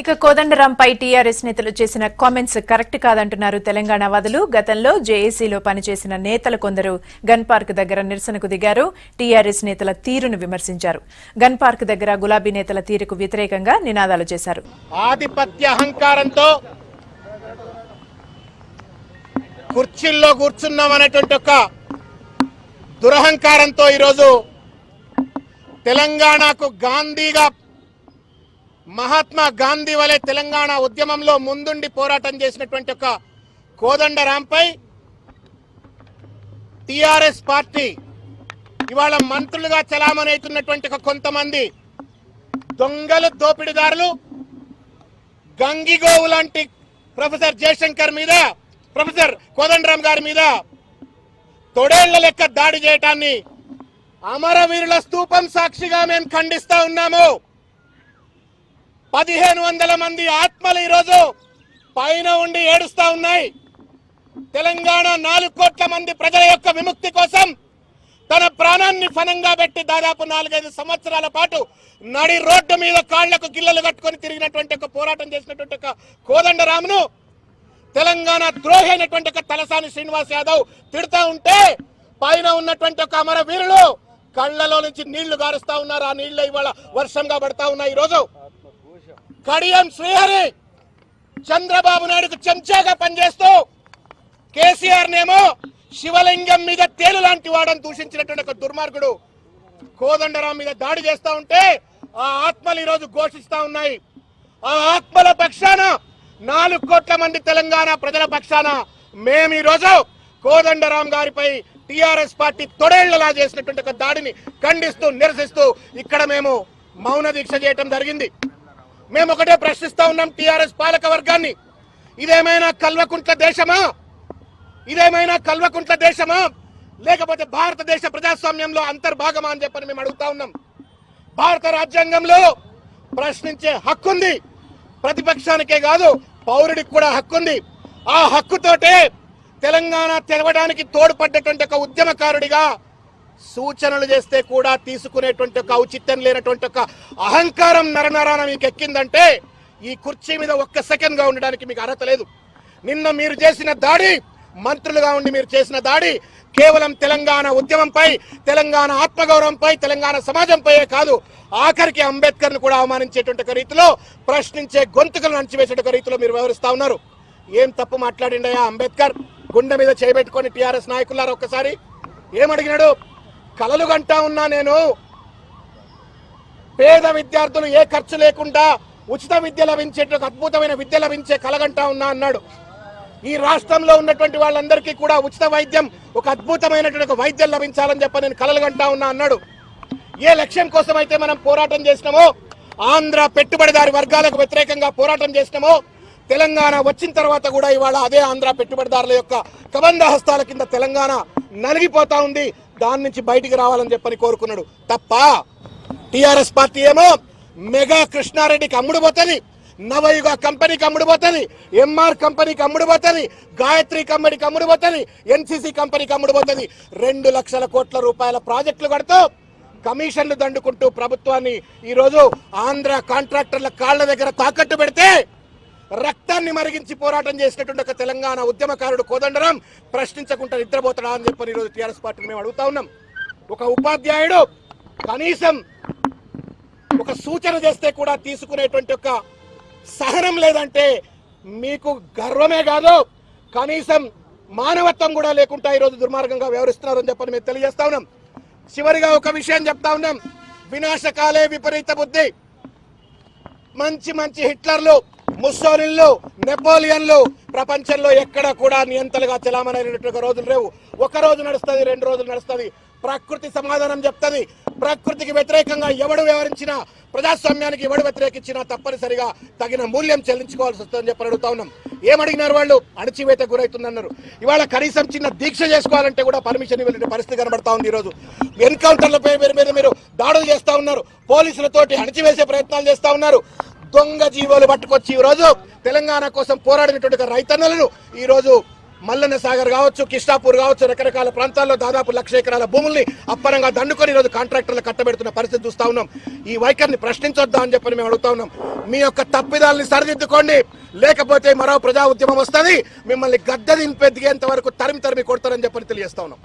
ఇక కోదండరాంపై టీఆర్ఎస్ నేతలు చేసిన కామెంట్స్ కరెక్ట్ కాదంటున్నారు తెలంగాణ వాదులు. గతంలో జేఏసీలో పనిచేసిన నేతలు కొందరు గన్ పార్క్ దగ్గర నిరసనకు దిగారు. టీఆర్ఎస్ నేతల తీరును విమర్శించారు. గన్ పార్క్ దగ్గర గులాబీ నేతల తీరుకు వ్యతిరేకంగా నినాదాలు చేశారు. ఆధిపత్య అహంకారంతో కుర్చీల్లో కూర్చున్నామనేటువంటి ఒక దురహంకారంతో ఈరోజు తెలంగాణకు గాంధీగా మహాత్మా గాంధీ వలె తెలంగాణ ఉద్యమంలో ముందుండి పోరాటం చేసినటువంటి ఒక కోదండరాంపై టిఆర్ఎస్ పార్టీ ఇవాళ మంత్రులుగా చలామణవుతున్నటువంటి కొంతమంది దొంగలు దోపిడిదారులు గంగిగోవు లాంటి ప్రొఫెసర్ జయశంకర్ మీద ప్రొఫెసర్ కోదండరాం గారి మీద తొడేళ్ల లెక్క దాడి చేయటాన్ని అమరవీరుల స్తూపం సాక్షిగా మేము ఖండిస్తా ఉన్నాము. 1500 మంది ఆత్మలు ఈరోజు పైన ఉండి ఏడుస్తా ఉన్నాయి. తెలంగాణ 4 కోట్ల మంది ప్రజల యొక్క విముక్తి కోసం తన ప్రాణాన్ని ఫనంగా పెట్టి దాదాపు 4-5 సంవత్సరాల పాటు నడి రోడ్డు మీద కాళ్లకు గిల్లలు కట్టుకొని తిరిగినటువంటి ఒక పోరాటం చేసినటువంటి ఒక కోదండరామును తెలంగాణ ద్రోహి అయినటువంటి ఒక తలసాని శ్రీనివాస్ యాదవ్ తిడుతూ ఉంటే పైన ఉన్నటువంటి ఒక అమరవీరులు కళ్లలో నుంచి నీళ్లు గారుస్తా ఉన్నారు. ఆ నీళ్లు ఇవాళ వర్షంగా పడతా ఉన్నాయి. ఈరోజు కడియం శ్రీహరి చంద్రబాబు నాయుడుకు చెంచాగా పనిచేస్తూ కేసీఆర్ నేమో శివలింగం మీద తేలు లాంటి వాడని దూషించినటువంటి ఒక దుర్మార్గుడు కోదండరాం మీద దాడి చేస్తా ఉంటే ఆ ఆత్మలు ఈరోజు ఘోషిస్తా ఉన్నాయి. ఆ ఆత్మల పక్షాన 4 కోట్ల మంది తెలంగాణ ప్రజల పక్షాన మేము ఈరోజు కోదండరాం గారిపై టిఆర్ఎస్ పార్టీ తొడేళ్లలా చేసినటువంటి ఒక దాడిని ఖండిస్తూ నిరసిస్తూ ఇక్కడ మేము మౌన దీక్ష చేయటం జరిగింది. మేము ఒకటే ప్రశ్నిస్తా ఉన్నాం టిఆర్ఎస్ పాలక వర్గాన్ని, ఇదేమైనా కల్వకుంట్ల దేశమా? ఇదేమైనా కల్వకుంట్ల దేశమా లేకపోతే భారతదేశ ప్రజాస్వామ్యంలో అంతర్భాగమా అని చెప్పని మేము అడుగుతా ఉన్నాం. భారత రాజ్యాంగంలో ప్రశ్నించే హక్కుంది, ప్రతిపక్షానికే కాదు పౌరుడికి కూడా హక్కుంది. ఆ హక్కుతోటే తెలంగాణ తెరవడానికి తోడ్పడ్డటువంటి ఒక ఉద్యమకారుడిగా సూచనలు చేస్తే కూడా తీసుకునేటువంటి ఒక ఔచిత్యం లేనటువంటి ఒక అహంకారం నరనరాన మీకు ఎక్కిందంటే ఈ కుర్చీ మీద ఒక్క సెకండ్ గా ఉండడానికి మీకు అర్హత లేదు. నిన్న మీరు చేసిన దాడి, మంత్రులుగా ఉండి మీరు చేసిన దాడి కేవలం తెలంగాణ ఉద్యమంపై, తెలంగాణ ఆత్మగౌరవంపై, తెలంగాణ సమాజంపై కాదు, ఆఖరికి అంబేద్కర్ ను కూడా అవమానించేటువంటి రీతిలో, ప్రశ్నించే గొంతుకలను అణచివేసే రీతిలో మీరు వ్యవహరిస్తా ఉన్నారు. ఏం తప్పు మాట్లాడిండయా అంబేద్కర్? గుండె మీద చేయబెట్టుకొని టిఆర్ఎస్ నాయకులారా ఒక్కసారి ఏమడిగినాడు? కలలు గంటా ఉన్నా నేను పేద విద్యార్థులు ఏ ఖర్చు లేకుండా ఉచిత విద్య లభించే అద్భుతమైన విద్య లభించే కలగంటా ఉన్నా అన్నాడు. ఈ రాష్ట్రంలో ఉన్నటువంటి వాళ్ళందరికీ కూడా ఉచిత వైద్యం, ఒక అద్భుతమైనటువంటి వైద్యం లభించాలని చెప్పి నేను కలలు గంటా ఉన్నా అన్నాడు. ఏ లక్ష్యం కోసం అయితే మనం పోరాటం చేసినామో, ఆంధ్ర పెట్టుబడిదారి వర్గాలకు వ్యతిరేకంగా పోరాటం చేసినామో, తెలంగాణ వచ్చిన తర్వాత కూడా ఇవాళ అదే ఆంధ్ర పెట్టుబడిదారుల యొక్క కబంధ హస్తాల కింద తెలంగాణ నలిగిపోతా ఉంది. దాని నుంచి బయటికి రావాలని చెప్పని కోరుకున్నాడు తప్ప టిఆర్ఎస్ పార్టీ ఏమో మెగా కృష్ణారెడ్డికి అమ్ముడుపోతుంది, నవయుగ కంపెనీకి అమ్ముడుపోతుంది, ఎంఆర్ కంపెనీకి అమ్ముడుపోతుంది, గాయత్రి కంపెనీకి అమ్ముడుపోతుంది, ఎన్సీసీ కంపెనీకి అమ్ముడుపోతుంది. 2 లక్షల కోట్ల రూపాయల ప్రాజెక్టులు కడుతూ కమిషన్లు దండుకుంటూ ప్రభుత్వాన్ని ఈరోజు ఆంధ్ర కాంట్రాక్టర్ల కాళ్ల దగ్గర తాకట్టు పెడితే రక్తాన్ని మరిగించి పోరాటం చేసినటువంటి ఒక తెలంగాణ ఉద్యమకారుడు కోదండరాం ప్రశ్నించకుండా నిద్రపోతాడా అని చెప్పని ఈరోజు టీఆర్ఎస్ పార్టీని మేము అడుగుతా ఉన్నాం. ఒక ఉపాధ్యాయుడు కనీసం ఒక సూచన చేస్తే కూడా తీసుకునేటువంటి ఒక సహనం లేదంటే మీకు గర్వమే కాదు, కనీసం మానవత్వం కూడా లేకుండా ఈరోజు దుర్మార్గంగా వ్యవహరిస్తున్నారని చెప్పని మేము తెలియజేస్తా ఉన్నాం. చివరిగా ఒక విషయం చెప్తా ఉన్నాం. వినాశకాలే విపరీత బుద్ధి. మంచి మంచి హిట్లర్లు, ముస్సోలిన్లు, నెపోలియన్లు ప్రపంచంలో ఎక్కడ కూడా నియంతలుగా చలామణైనటువంటి రోజులు లేవు. ఒక రోజు నడుస్తుంది, 2 రోజులు నడుస్తుంది, ప్రకృతి సమాధానం చెప్తుంది. ప్రకృతికి వ్యతిరేకంగా ఎవడు వ్యవహరించినా, ప్రజాస్వామ్యానికి ఎవడు వ్యతిరేకించినా తప్పనిసరిగా తగిన మూల్యం చెల్లించుకోవాల్సి వస్తుందని చెప్పి అడుగుతా ఉన్నాం. ఏమడిగినారు వాళ్ళు? అణచివేత గురవుతుందన్నారు. ఇవాళ కనీసం చిన్న దీక్ష చేసుకోవాలంటే కూడా పర్మిషన్ ఇవ్వలేని పరిస్థితి కనబడతా ఉంది. ఈరోజు ఎన్కౌంటర్ల మీద మీరు దాడులు చేస్తా ఉన్నారు, పోలీసులతోటి అణచివేసే ప్రయత్నాలు చేస్తా ఉన్నారు. దొంగ జీవోలు పట్టుకొచ్చి ఈరోజు తెలంగాణ కోసం పోరాడినటువంటి రైతన్నలను ఈరోజు మల్లన్న సాగర్ కావచ్చు, కిష్టాపూర్ కావచ్చు, రకరకాల ప్రాంతాల్లో దాదాపు 1,00,000 ఎకరాల భూముల్ని అప్పనంగా దండుకొని ఈరోజు కాంట్రాక్టర్లు కట్టబెడుతున్న పరిస్థితి చూస్తా ఉన్నాం. ఈ వైఖరిని ప్రశ్నించొద్దా అని చెప్పని మేము అడుగుతా ఉన్నాం. మీ యొక్క తప్పిదాలని సరిదిద్దుకోండి, లేకపోతే మరో ప్రజా ఉద్యమం వస్తుంది, మిమ్మల్ని గద్దె దింపేంత వరకు తరిమి కొడతారని చెప్పని తెలియజేస్తా ఉన్నాం.